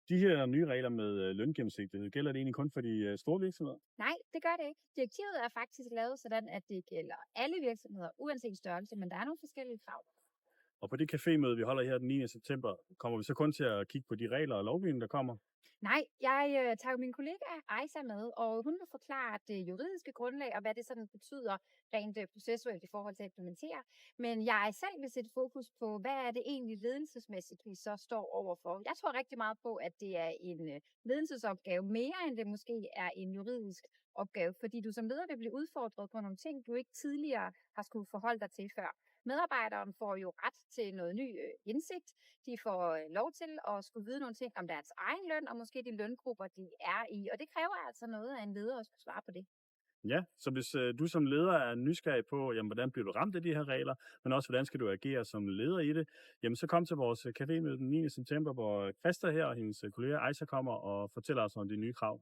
De her nye regler med løngennemsigtighed, gælder det egentlig kun for de store virksomheder? Nej, det gør det ikke. Direktivet er faktisk lavet sådan, at det gælder alle virksomheder, uanset størrelse, men der er nogle forskellige krav. Og på det cafémøde, vi holder her den 9. september, kommer vi så kun til at kigge på de regler og lovgivning, der kommer? Nej, jeg tager jo min kollega Aisha med, og hun vil forklare det juridiske grundlag og hvad det sådan betyder rent processuelt i forhold til at implementere. Men jeg selv vil sætte fokus på, hvad er det egentlig ledelsesmæssigt, vi så står overfor. Jeg tror rigtig meget på, at det er en ledelsesopgave mere, end det måske er en juridisk opgave, fordi du som leder vil blive udfordret på nogle ting, du ikke tidligere har skulle forholde dig til før. Medarbejderen får jo ret til noget ny indsigt. De får lov til at skulle vide nogle ting om deres egen løn, og måske de løngrupper, de er i. Og det kræver altså noget af en leder at skulle svare på det. Ja, så hvis du som leder er nysgerrig på, jamen, hvordan bliver du ramt af de her regler, men også hvordan skal du agere som leder i det, jamen så kom til vores cafémøde den 9. september, hvor Christa her og hendes kollega Aisha kommer og fortæller os om de nye krav.